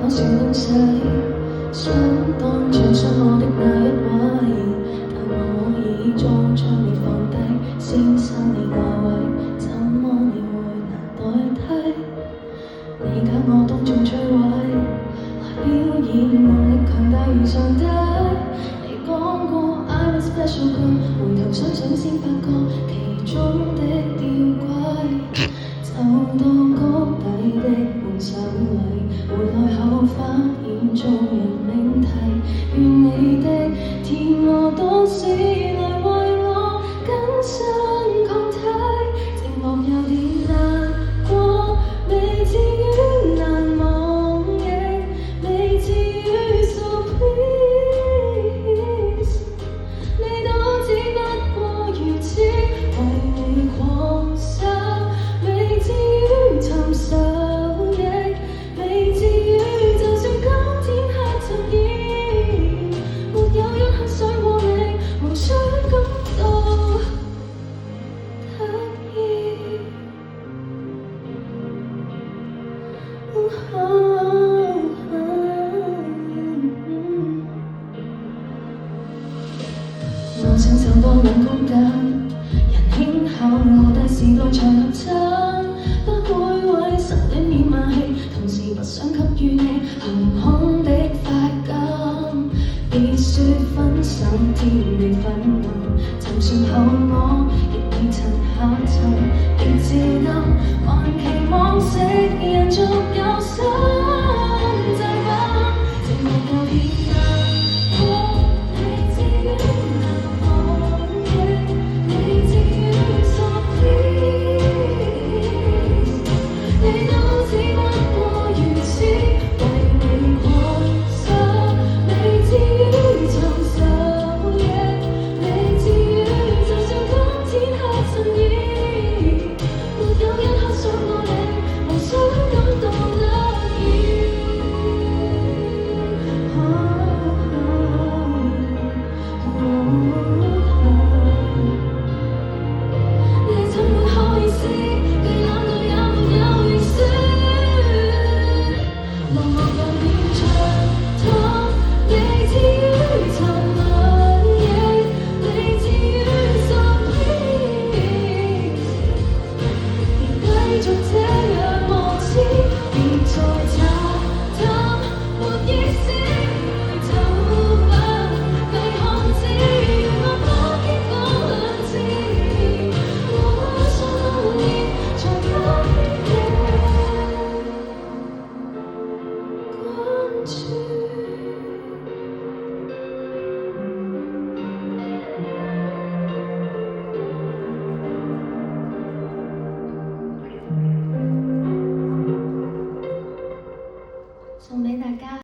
可笑東西，想當最傷我的那一位，但我已終將你放低，先生你那位，怎麼你會難代替？你揀我當眾摧毀，來表演能力強大如上帝。你講過 I'm a special girl， 回頭想想先發覺其中的吊詭。走到谷底的門手裡，回來後發現眾人命題，願你的天我都是來為我緊身抗體，寂寞有點難過，未至於難忘，亦未至於 so please， 你都只不過如此，為你狂想。未至於尋仇，亦未至於就算今天黑晝已沒有一刻想過你，妄想感到得意。我想走多兩公斤，人輕巧我大時代場合親，不會為失戀免罵氣，同時不想給予你紅紅的髮根。別說分手天地憤怒，就算後我亦未曾下沉，別照暗，還期望食人族有心祭品，寂寞有點難過，未至於難忘，亦未至於 so please， 你都只不過如此，為你狂想，未至於尋仇，亦未至於就算今天黑晝已沒有一刻想過你，妄想感到得意。你怎會可以知？